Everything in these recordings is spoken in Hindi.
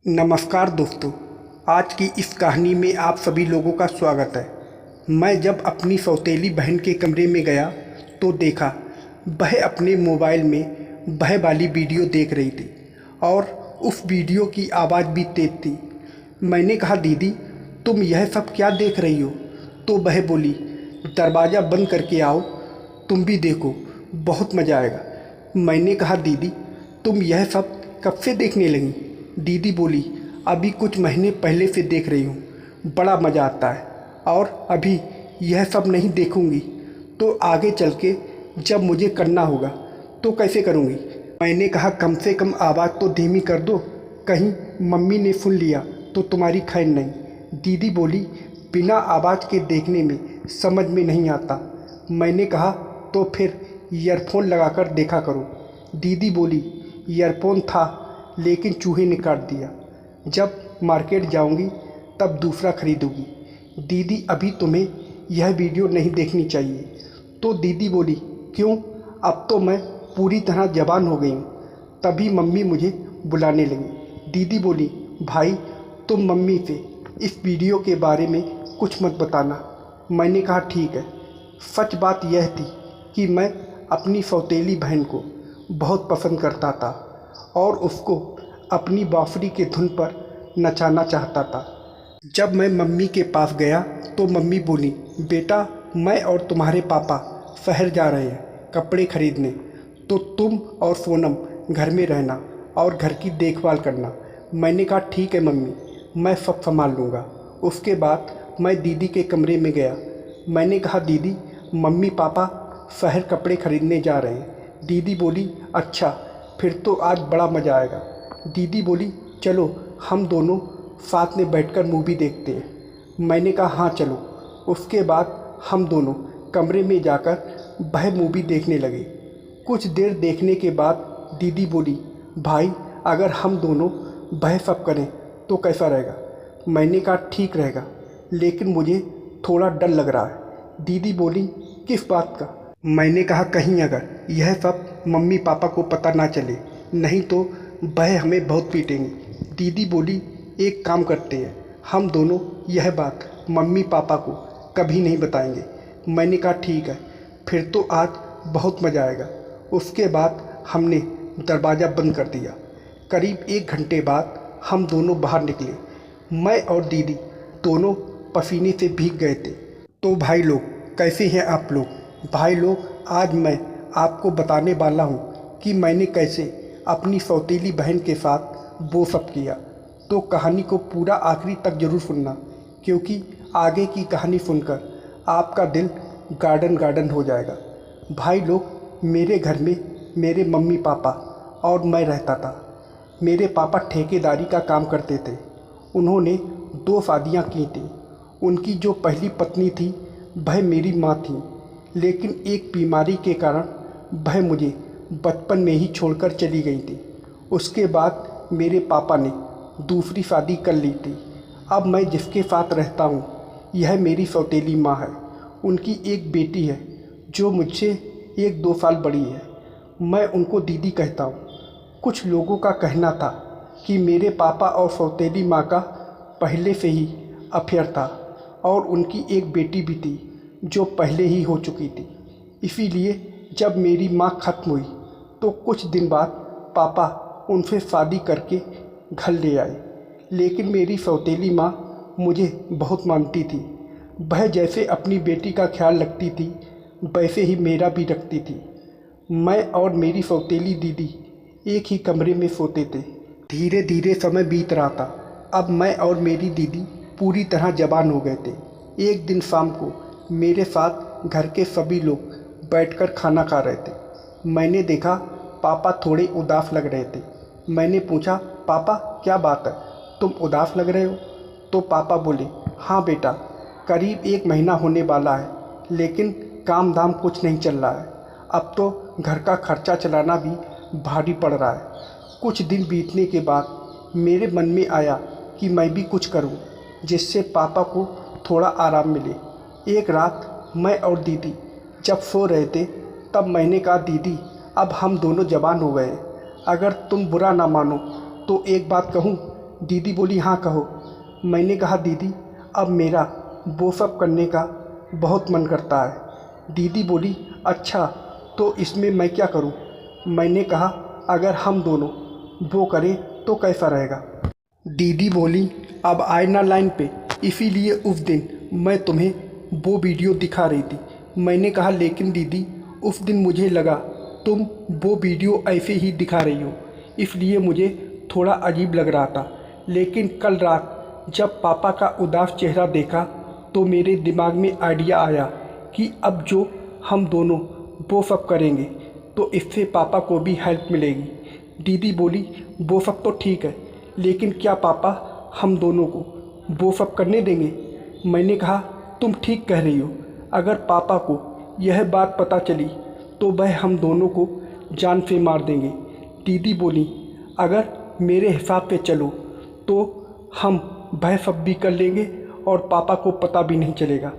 नमस्कार दोस्तों, आज की इस कहानी में आप सभी लोगों का स्वागत है। मैं जब अपनी सौतेली बहन के कमरे में गया तो देखा वह अपने मोबाइल में वह वाली वीडियो देख रही थी और उस वीडियो की आवाज़ भी तेज थी। मैंने कहा, दीदी तुम यह सब क्या देख रही हो? तो वह बोली, दरवाज़ा बंद करके आओ, तुम भी देखो, बहुत मज़ा आएगा। मैंने कहा, दीदी तुम यह सब कब से देखने लगी? दीदी बोली, अभी कुछ महीने पहले से देख रही हूँ, बड़ा मज़ा आता है और अभी यह सब नहीं देखूँगी तो आगे चल के जब मुझे करना होगा तो कैसे करूँगी? मैंने कहा, कम से कम आवाज़ तो धीमी कर दो, कहीं मम्मी ने सुन लिया तो तुम्हारी खैर नहीं। दीदी बोली, बिना आवाज़ के देखने में समझ में नहीं आता। मैंने कहा, तो फिर ईयरफोन लगाकर देखा करो। दीदी बोली, ईयरफोन था लेकिन चूहे ने काट दिया, जब मार्केट जाऊंगी तब दूसरा खरीदूंगी। दीदी अभी तुम्हें यह वीडियो नहीं देखनी चाहिए। तो दीदी बोली, क्यों? अब तो मैं पूरी तरह जवान हो गई हूँ। तभी मम्मी मुझे बुलाने लगी। दीदी बोली, भाई तुम मम्मी से इस वीडियो के बारे में कुछ मत बताना। मैंने कहा, ठीक है। सच बात यह थी कि मैं अपनी सौतेली बहन को बहुत पसंद करता था और उसको अपनी बाँसुरी के धुन पर नचाना चाहता था। जब मैं मम्मी के पास गया तो मम्मी बोली, बेटा मैं और तुम्हारे पापा शहर जा रहे हैं कपड़े खरीदने, तो तुम और सोनम घर में रहना और घर की देखभाल करना। मैंने कहा, ठीक है मम्मी, मैं सब संभाल लूँगा। उसके बाद मैं दीदी के कमरे में गया। मैंने कहा, दीदी मम्मी पापा शहर कपड़े खरीदने जा रहे हैं। दीदी बोली, अच्छा फिर तो आज बड़ा मज़ा आएगा। दीदी बोली, चलो हम दोनों साथ में बैठकर मूवी देखते हैं। मैंने कहा, हाँ चलो। उसके बाद हम दोनों कमरे में जाकर वह मूवी देखने लगे। कुछ देर देखने के बाद दीदी बोली, भाई अगर हम दोनों वह सब करें तो कैसा रहेगा? मैंने कहा, ठीक रहेगा, लेकिन मुझे थोड़ा डर लग रहा है। दीदी बोली, किस बात का? मैंने कहा, कहीं अगर यह सब मम्मी पापा को पता ना चले, नहीं तो वह हमें बहुत पीटेंगे। दीदी बोली, एक काम करते हैं, हम दोनों यह बात मम्मी पापा को कभी नहीं बताएंगे। मैंने कहा, ठीक है, फिर तो आज बहुत मज़ा आएगा। उसके बाद हमने दरवाज़ा बंद कर दिया। करीब 1 घंटे बाद हम दोनों बाहर निकले। मैं और दीदी दोनों पसीने से भीग गए थे। तो भाई लोग, कैसे हैं आप लोग? भाई लोग, आज मैं आपको बताने वाला हूँ कि मैंने कैसे अपनी सौतेली बहन के साथ वो सब किया। तो कहानी को पूरा आखिरी तक ज़रूर सुनना, क्योंकि आगे की कहानी सुनकर आपका दिल गार्डन गार्डन हो जाएगा। भाई लोग, मेरे घर में मेरे मम्मी पापा और मैं रहता था। मेरे पापा ठेकेदारी का काम करते थे। उन्होंने 2 शादियाँ की थी। उनकी जो पहली पत्नी थी वह मेरी माँ थी, लेकिन एक बीमारी के कारण वह मुझे बचपन में ही छोड़कर चली गई थी। उसके बाद मेरे पापा ने दूसरी शादी कर ली थी। अब मैं जिसके साथ रहता हूँ यह मेरी सौतेली माँ है। उनकी एक बेटी है जो मुझसे 1-2 साल बड़ी है। मैं उनको दीदी कहता हूँ। कुछ लोगों का कहना था कि मेरे पापा और सौतेली माँ का पहले से ही अफेयर था और उनकी एक बेटी भी थी जो पहले ही हो चुकी थी। इसीलिए जब मेरी माँ ख़त्म हुई तो कुछ दिन बाद पापा उनसे शादी करके घर ले आए। लेकिन मेरी सौतेली माँ मुझे बहुत मानती थी। वह जैसे अपनी बेटी का ख्याल रखती थी वैसे ही मेरा भी रखती थी। मैं और मेरी सौतेली दीदी एक ही कमरे में सोते थे। धीरे धीरे समय बीत रहा था। अब मैं और मेरी दीदी पूरी तरह जवान हो गए थे। एक दिन शाम को मेरे साथ घर के सभी लोग बैठकर खाना खा रहे थे। मैंने देखा पापा थोड़े उदास लग रहे थे। मैंने पूछा, पापा क्या बात है, तुम उदास लग रहे हो? तो पापा बोले, हाँ बेटा, करीब 1 महीना होने वाला है, लेकिन काम धाम कुछ नहीं चल रहा है। अब तो घर का खर्चा चलाना भी भारी पड़ रहा है। कुछ दिन बीतने के बाद मेरे मन में आया कि मैं भी कुछ करूं, जिससे पापा को थोड़ा आराम मिले। एक रात मैं और दीदी जब सो रहे थे तब मैंने कहा, दीदी अब हम दोनों जवान हो गए हैं, अगर तुम बुरा ना मानो तो एक बात कहूँ, दीदी बोली हाँ कहो। मैंने कहा दीदी अब मेरा वो सब करने का बहुत मन करता है। दीदी बोली अच्छा तो इसमें मैं क्या करूं? मैंने कहा अगर हम दोनों वो करें तो कैसा रहेगा? दीदी बोली अब आए ना लाइन पे, इसीलिए उस दिन मैं तुम्हें वो वीडियो दिखा रही थी। मैंने कहा लेकिन दीदी उस दिन मुझे लगा तुम वो वीडियो ऐसे ही दिखा रही हो, इसलिए मुझे थोड़ा अजीब लग रहा था। लेकिन कल रात जब पापा का उदास चेहरा देखा तो मेरे दिमाग में आइडिया आया कि अब जो हम दोनों वो सब करेंगे तो इससे पापा को भी हेल्प मिलेगी। दीदी बोली वो सब तो ठीक है, लेकिन क्या पापा हम दोनों को वो सब करने देंगे? मैंने कहा तुम ठीक कह रही हो, अगर पापा को यह बात पता चली तो वह हम दोनों को जान से मार देंगे। दीदी बोली अगर मेरे हिसाब से चलो तो हम वह सब भी कर लेंगे और पापा को पता भी नहीं चलेगा।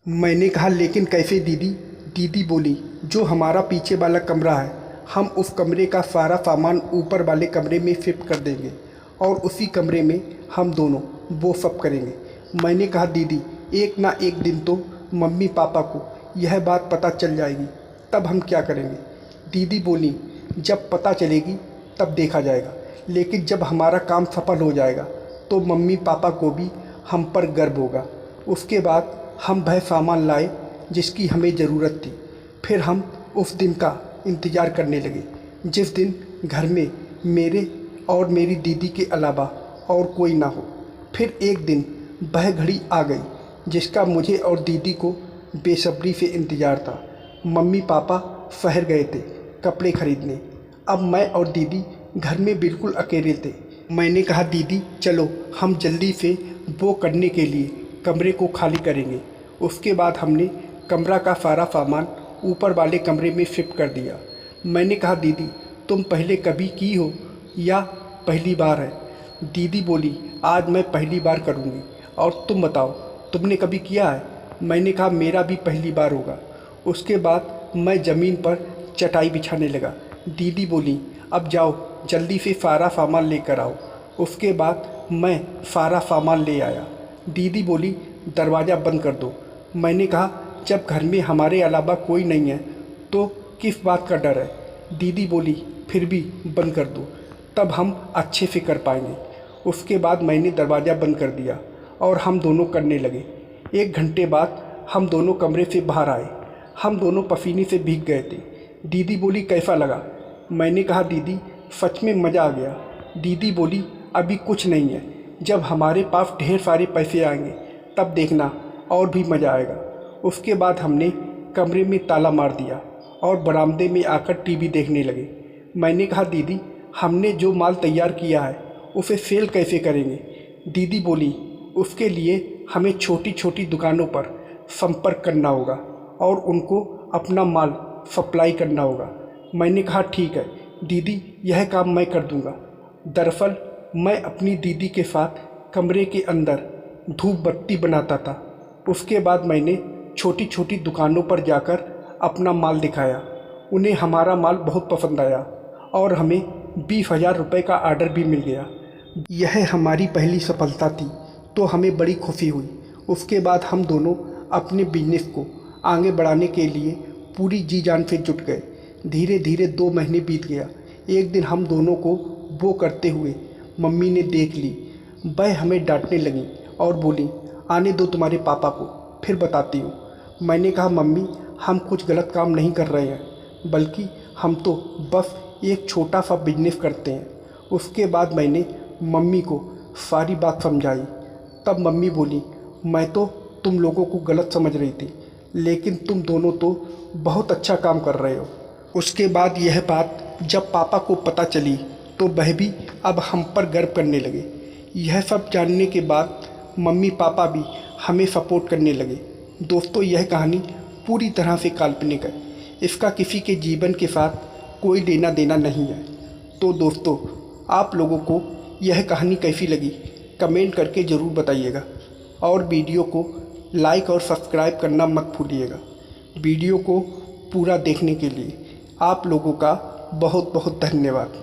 मैंने कहा लेकिन कैसे दीदी? दीदी बोली जो हमारा पीछे वाला कमरा है हम उस कमरे का सारा सामान ऊपर वाले कमरे में शिफ्ट कर देंगे और उसी कमरे में हम दोनों वो सब करेंगे। मैंने कहा दीदी एक ना एक दिन तो मम्मी पापा को यह बात पता चल जाएगी, तब हम क्या करेंगे? दीदी बोली जब पता चलेगी तब देखा जाएगा, लेकिन जब हमारा काम सफल हो जाएगा तो मम्मी पापा को भी हम पर गर्व होगा। उसके बाद हम वह सामान लाए जिसकी हमें ज़रूरत थी। फिर हम उस दिन का इंतज़ार करने लगे जिस दिन घर में मेरे और मेरी दीदी के अलावा और कोई ना हो। फिर एक दिन वह घड़ी आ गई जिसका मुझे और दीदी को बेसब्री से इंतज़ार था। मम्मी पापा शहर गए थे कपड़े खरीदने। अब मैं और दीदी घर में बिल्कुल अकेले थे। मैंने कहा दीदी चलो हम जल्दी से वो करने के लिए कमरे को खाली करेंगे। उसके बाद हमने कमरा का सारा सामान ऊपर वाले कमरे में शिफ्ट कर दिया। मैंने कहा दीदी तुम पहले कभी की हो या पहली बार है? दीदी बोली आज मैं पहली बार करूँगी। और तुम बताओ तुमने कभी किया है? मैंने कहा मेरा भी पहली बार होगा। उसके बाद मैं ज़मीन पर चटाई बिछाने लगा। दीदी बोली अब जाओ जल्दी से सारा सामान लेकर आओ। उसके बाद मैं सारा सामान ले आया। दीदी बोली दरवाज़ा बंद कर दो। मैंने कहा जब घर में हमारे अलावा कोई नहीं है तो किस बात का डर है? दीदी बोली फिर भी बंद कर दो, तब हम अच्छे से कर पाएंगे। उसके बाद मैंने दरवाज़ा बंद कर दिया और हम दोनों करने लगे। 1 घंटे बाद हम दोनों कमरे से बाहर आए। हम दोनों पसीने से भीग गए थे। दीदी बोली कैसा लगा? मैंने कहा दीदी सच में मज़ा आ गया। दीदी बोली अभी कुछ नहीं है, जब हमारे पास ढेर सारे पैसे आएंगे तब देखना और भी मज़ा आएगा। उसके बाद हमने कमरे में ताला मार दिया और बरामदे में आकर टीवी देखने लगे। मैंने कहा दीदी हमने जो माल तैयार किया है उसे सेल कैसे करेंगे? दीदी बोली उसके लिए हमें छोटी छोटी दुकानों पर संपर्क करना होगा और उनको अपना माल सप्लाई करना होगा। मैंने कहा ठीक है दीदी यह काम मैं कर दूंगा। दरअसल मैं अपनी दीदी के साथ कमरे के अंदर धूप बत्ती बनाता था। उसके बाद मैंने छोटी छोटी दुकानों पर जाकर अपना माल दिखाया। उन्हें हमारा माल बहुत पसंद आया और हमें 20,000 रुपये का आर्डर भी मिल गया। यह हमारी पहली सफलता थी तो हमें बड़ी खुशी हुई। उसके बाद हम दोनों अपने बिजनेस को आगे बढ़ाने के लिए पूरी जी जान से जुट गए। धीरे धीरे 2 महीने बीत गया। एक दिन हम दोनों को वो करते हुए मम्मी ने देख ली। वह हमें डांटने लगी और बोली आने दो तुम्हारे पापा को, फिर बताती हूँ। मैंने कहा मम्मी हम कुछ गलत काम नहीं कर रहे हैं, बल्कि हम तो बस एक छोटा सा बिजनेस करते हैं। उसके बाद मैंने मम्मी को सारी बात समझाई। तब मम्मी बोली मैं तो तुम लोगों को गलत समझ रही थी, लेकिन तुम दोनों तो बहुत अच्छा काम कर रहे हो। उसके बाद यह बात जब पापा को पता चली तो वह भी अब हम पर गर्व करने लगे। यह सब जानने के बाद मम्मी पापा भी हमें सपोर्ट करने लगे। दोस्तों यह कहानी पूरी तरह से काल्पनिक है। इसका किसी के जीवन के साथ कोई लेना देना नहीं है। तो दोस्तों आप लोगों को यह कहानी कैसी लगी कमेंट करके ज़रूर बताइएगा और वीडियो को लाइक और सब्सक्राइब करना मत भूलिएगा। वीडियो को पूरा देखने के लिए आप लोगों का बहुत बहुत धन्यवाद।